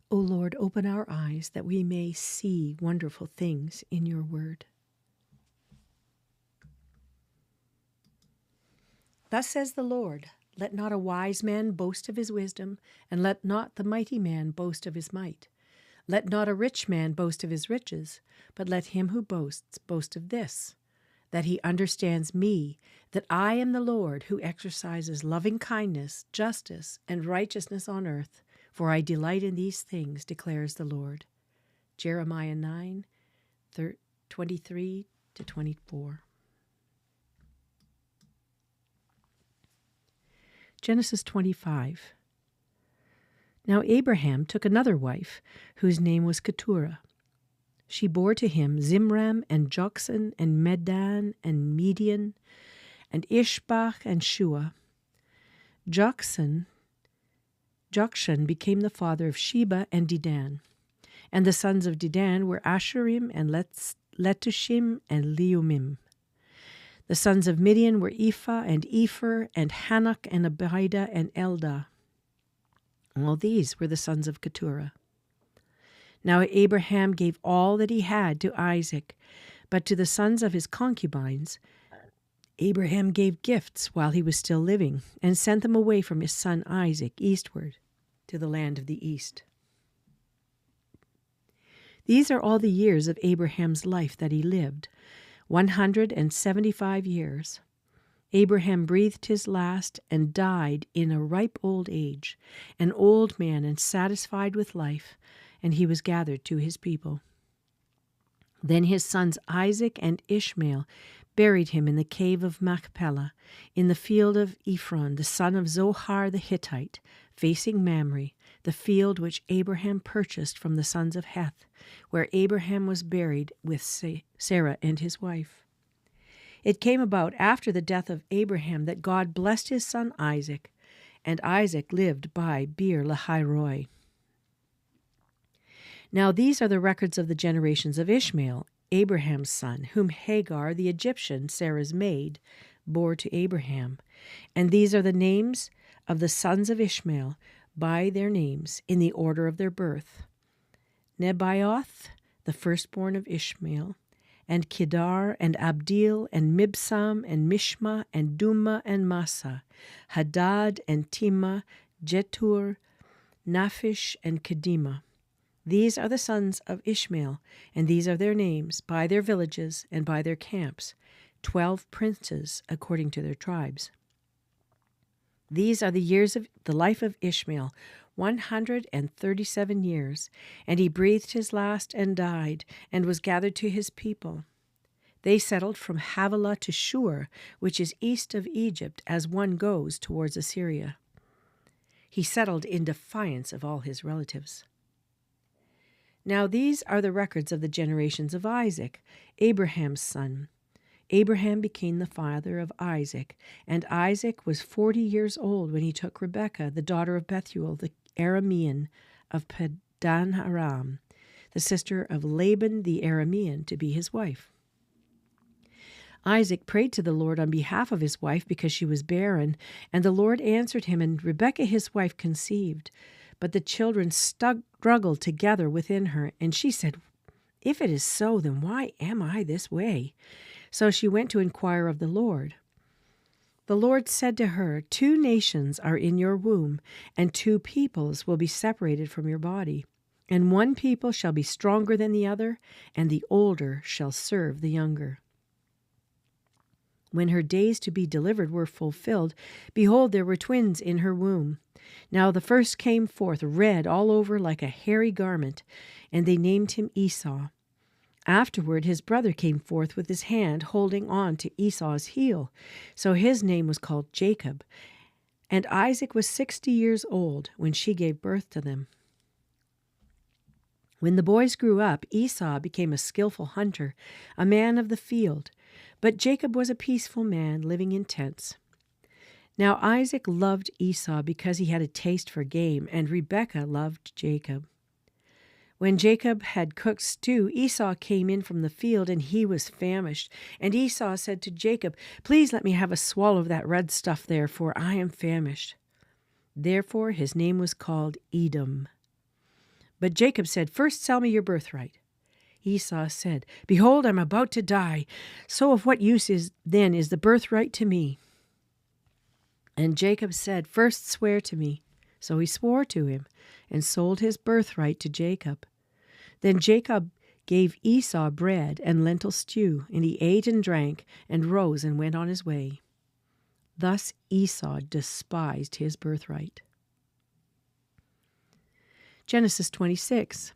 O Lord, open our eyes that we may see wonderful things in your word. Thus says the Lord, let not a wise man boast of his wisdom, and let not the mighty man boast of his might. Let not a rich man boast of his riches, but let him who boasts boast of this, that he understands me, that I am the Lord who exercises loving kindness, justice, and righteousness on earth, for I delight in these things, declares the Lord. Jeremiah 9, 23 to 24. Genesis 25. Now Abraham took another wife, whose name was Keturah. She bore to him Zimram and Joksan and Medan and Median and Ishbak and Shua. Jokshan became the father of Sheba and Dedan. And the sons of Dedan were Asherim and Letushim and Leumim. The sons of Midian were Ephah and Epher and Hanok and Abida and Eldah. All these were the sons of Keturah. Now Abraham gave all that he had to Isaac, but to the sons of his concubines Abraham gave gifts while he was still living, and sent them away from his son Isaac eastward to the land of the east. These are all the years of Abraham's life that he lived, 175 years. Abraham breathed his last and died in a ripe old age, an old man and satisfied with life, and he was gathered to his people. Then his sons Isaac and Ishmael buried him in the cave of Machpelah, in the field of Ephron, the son of Zohar the Hittite, facing Mamre, the field which Abraham purchased from the sons of Heth, where Abraham was buried with Sarah and his wife. It came about after the death of Abraham that God blessed his son Isaac, and Isaac lived by Beer Lahairoi. Now these are the records of the generations of Ishmael, Abraham's son, whom Hagar the Egyptian, Sarah's maid, bore to Abraham. And these are the names of the sons of Ishmael by their names in the order of their birth. Nebaioth, the firstborn of Ishmael, and Kedar, and Abdil, and Mibsam, and Mishma, and Duma, and Massa, Hadad, and Tima, Jetur, Naphish, and Kedema. These are the sons of Ishmael, and these are their names, by their villages and by their camps, 12 princes according to their tribes. These are the years of the life of Ishmael, 137 years, and he breathed his last and died, and was gathered to his people. They settled from Havilah to Shur, which is east of Egypt, as one goes towards Assyria. He settled in defiance of all his relatives. Now these are the records of the generations of Isaac, Abraham's son. Abraham became the father of Isaac, and Isaac was 40 years old when he took Rebekah, the daughter of Bethuel, the Aramean of Padan Aram, the sister of Laban the Aramean, to be his wife. Isaac prayed to the Lord on behalf of his wife because she was barren, and the Lord answered him, and Rebekah his wife conceived. But the children struggled together within her, and she said, "If it is so, then why am I this way?" So she went to inquire of the Lord. The Lord said to her, 2 nations are in your womb, and 2 peoples will be separated from your body. And one people shall be stronger than the other, and the older shall serve the younger. When her days to be delivered were fulfilled, behold, there were twins in her womb. Now the first came forth red all over like a hairy garment, and they named him Esau. Afterward his brother came forth with his hand holding on to Esau's heel, so his name was called Jacob. And Isaac was 60 years old when she gave birth to them. When the boys grew up, Esau became a skillful hunter, a man of the field, but Jacob was a peaceful man living in tents. Now Isaac loved Esau because he had a taste for game, and Rebekah loved Jacob. When Jacob had cooked stew, Esau came in from the field, and he was famished. And Esau said to Jacob, "Please let me have a swallow of that red stuff there, for I am famished." Therefore his name was called Edom. But Jacob said, "First sell me your birthright." Esau said, "Behold, I am about to die, so of what use is the birthright to me?" And Jacob said, "First swear to me." So he swore to him and sold his birthright to Jacob. Then Jacob gave Esau bread and lentil stew, and he ate and drank and rose and went on his way. Thus Esau despised his birthright. Genesis 26.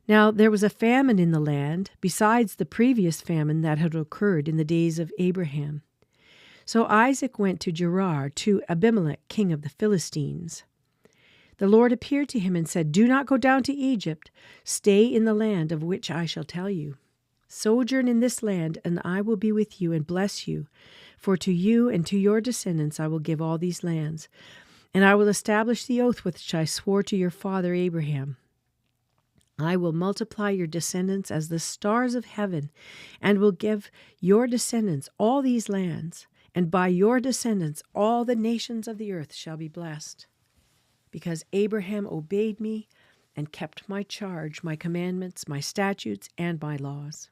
Now there was a famine in the land, besides the previous famine that had occurred in the days of Abraham. So Isaac went to Gerar, to Abimelech, king of the Philistines. The Lord appeared to him and said, "Do not go down to Egypt. Stay in the land of which I shall tell you. Sojourn in this land, and I will be with you and bless you. For to you and to your descendants I will give all these lands. And I will establish the oath which I swore to your father Abraham. I will multiply your descendants as the stars of heaven, and will give your descendants all these lands. And by your descendants all the nations of the earth shall be blessed. Because Abraham obeyed me and kept my charge, my commandments, my statutes, and my laws."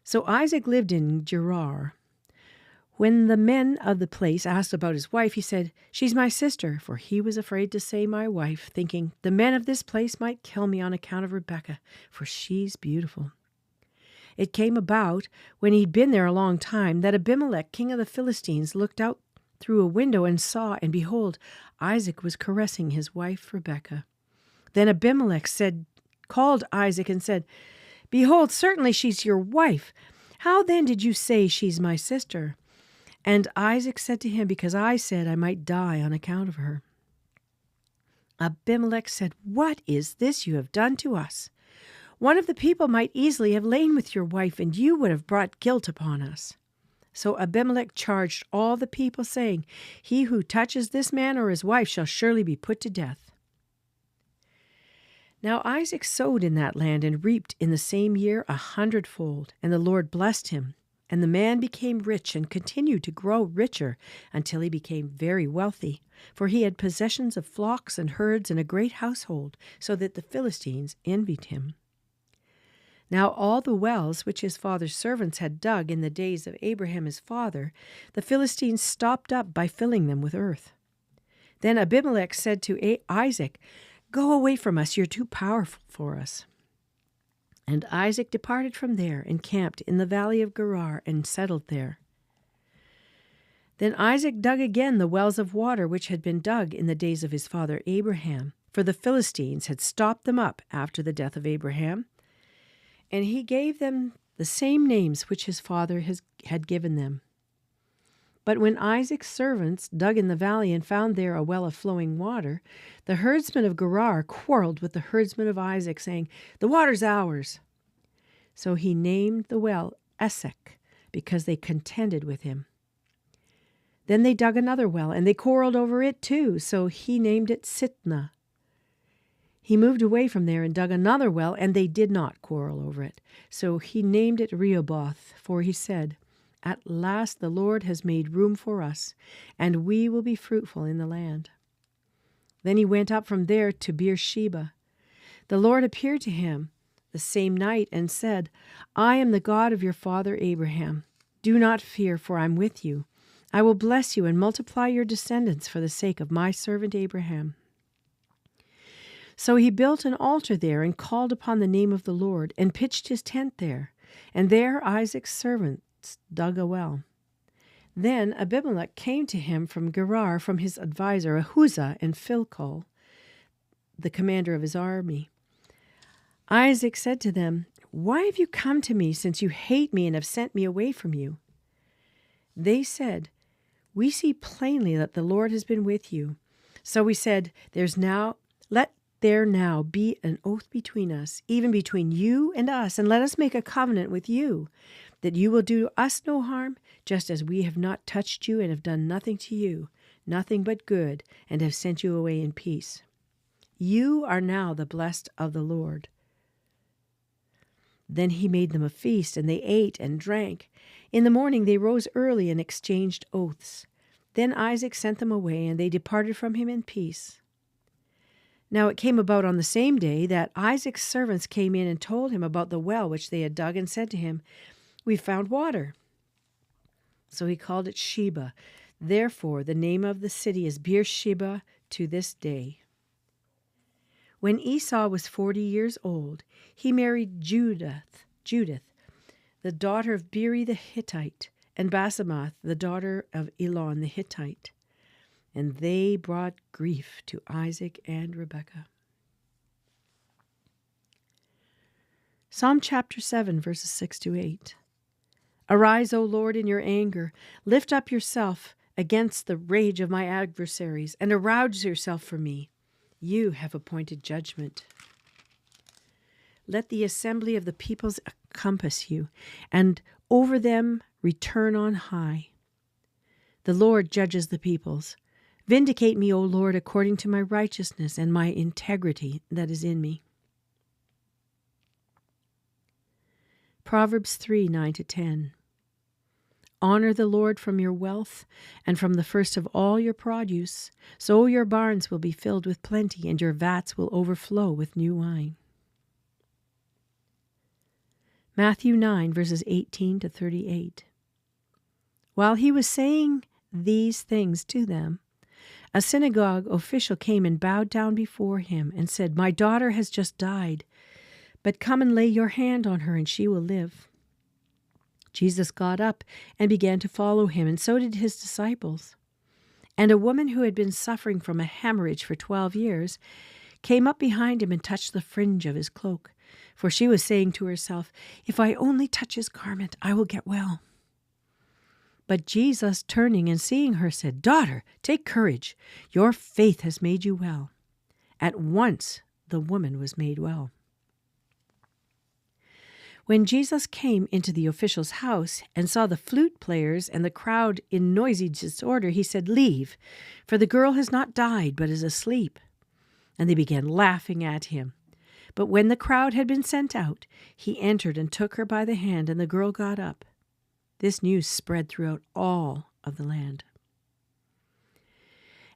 So Isaac lived in Gerar. When the men of the place asked about his wife, he said, "She's my sister," for he was afraid to say "my wife," thinking, "The men of this place might kill me on account of Rebekah, for she's beautiful." It came about, when he'd been there a long time, that Abimelech, king of the Philistines, looked out through a window and saw, and behold, Isaac was caressing his wife Rebekah. Then Abimelech called Isaac and said, "Behold, certainly she's your wife. How then did you say she's my sister?" And Isaac said to him, "Because I said I might die on account of her." Abimelech said, "What is this you have done to us? One of the people might easily have lain with your wife, and you would have brought guilt upon us." So Abimelech charged all the people, saying, "He who touches this man or his wife shall surely be put to death." Now Isaac sowed in that land and reaped in the same year 100-fold, and the Lord blessed him. And the man became rich and continued to grow richer until he became very wealthy, for he had possessions of flocks and herds and a great household, so that the Philistines envied him. Now all the wells which his father's servants had dug in the days of Abraham his father, the Philistines stopped up by filling them with earth. Then Abimelech said to Isaac, "Go away from us, you're too powerful for us." And Isaac departed from there and camped in the valley of Gerar and settled there. Then Isaac dug again the wells of water which had been dug in the days of his father Abraham, for the Philistines had stopped them up after the death of Abraham. And he gave them the same names which his father had given them. But when Isaac's servants dug in the valley and found there a well of flowing water, the herdsmen of Gerar quarreled with the herdsmen of Isaac, saying, "The water's ours." So he named the well Esek, because they contended with him. Then they dug another well, and they quarreled over it too, so he named it Sitnah. He moved away from there and dug another well, and they did not quarrel over it. So he named it Rehoboth, for he said, "At last the Lord has made room for us, and we will be fruitful in the land." Then he went up from there to Beersheba. The Lord appeared to him the same night and said, "I am the God of your father Abraham. Do not fear, for I am with you. I will bless you and multiply your descendants for the sake of my servant Abraham." So he built an altar there and called upon the name of the Lord and pitched his tent there. And there Isaac's servants dug a well. Then Abimelech came to him from Gerar from his advisor Ahuzah and Philcol, the commander of his army. Isaac said to them, "Why have you come to me, since you hate me and have sent me away from you?" They said, "We see plainly that the Lord has been with you." So we said, "Let there now be an oath between us, even between you and us, and let us make a covenant with you, that you will do us no harm, just as we have not touched you and have done nothing to you, nothing but good, and have sent you away in peace. You are now the blessed of the Lord." Then he made them a feast, and they ate and drank. In the morning they rose early and exchanged oaths. Then Isaac sent them away, and they departed from him in peace. Now it came about on the same day that Isaac's servants came in and told him about the well which they had dug, and said to him, "We found water." So he called it Sheba. Therefore the name of the city is Beersheba to this day. When Esau was 40 years old, he married Judith, the daughter of Beeri the Hittite, and Basemath, the daughter of Elon the Hittite. And they brought grief to Isaac and Rebekah. Psalm chapter 7, verses 6 to 8. Arise, O Lord, in your anger. Lift up yourself against the rage of my adversaries, and arouse yourself for me. You have appointed judgment. Let the assembly of the peoples encompass you, and over them return on high. The Lord judges the peoples. Vindicate me, O Lord, according to my righteousness and my integrity that is in me. Proverbs 3, 9 to 10. Honor the Lord from your wealth and from the first of all your produce, so your barns will be filled with plenty and your vats will overflow with new wine. Matthew 9, verses 18 to 38. While he was saying these things to them, a synagogue official came and bowed down before him and said, "My daughter has just died, but come and lay your hand on her and she will live." Jesus got up and began to follow him, and so did his disciples. And a woman who had been suffering from a hemorrhage for 12 years came up behind him and touched the fringe of his cloak, for she was saying to herself, "If I only touch his garment, I will get well." But Jesus, turning and seeing her, said, "Daughter, take courage. Your faith has made you well." At once the woman was made well. When Jesus came into the official's house and saw the flute players and the crowd in noisy disorder, he said, "Leave, for the girl has not died, but is asleep." And they began laughing at him. But when the crowd had been sent out, he entered and took her by the hand, and the girl got up. This news spread throughout all of the land.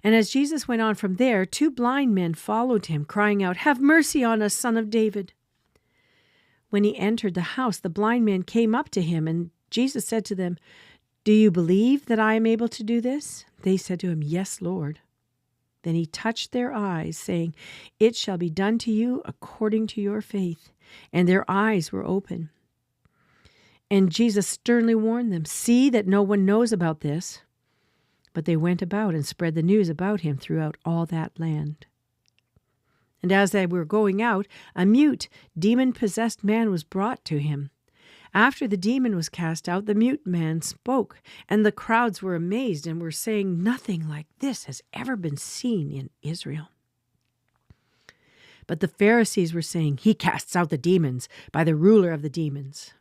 And as Jesus went on from there, 2 blind men followed him, crying out, "Have mercy on us, Son of David." When he entered the house, the blind men came up to him, and Jesus said to them, "Do you believe that I am able to do this?" They said to him, "Yes, Lord." Then he touched their eyes, saying, "It shall be done to you according to your faith." And their eyes were open. And Jesus sternly warned them, "See that no one knows about this." But they went about and spread the news about him throughout all that land. And as they were going out, a mute, demon-possessed man was brought to him. After the demon was cast out, the mute man spoke, and the crowds were amazed and were saying, "Nothing like this has ever been seen in Israel." But the Pharisees were saying, "He casts out the demons by the ruler of the demons."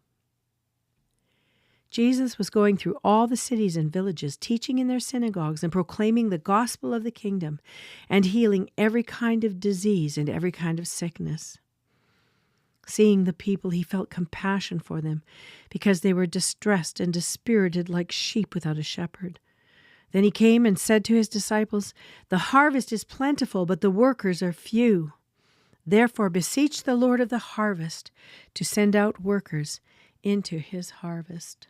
Jesus was going through all the cities and villages, teaching in their synagogues and proclaiming the gospel of the kingdom, and healing every kind of disease and every kind of sickness. Seeing the people, he felt compassion for them, because they were distressed and dispirited like sheep without a shepherd. Then he came and said to his disciples, "The harvest is plentiful, but the workers are few. Therefore beseech the Lord of the harvest to send out workers into his harvest."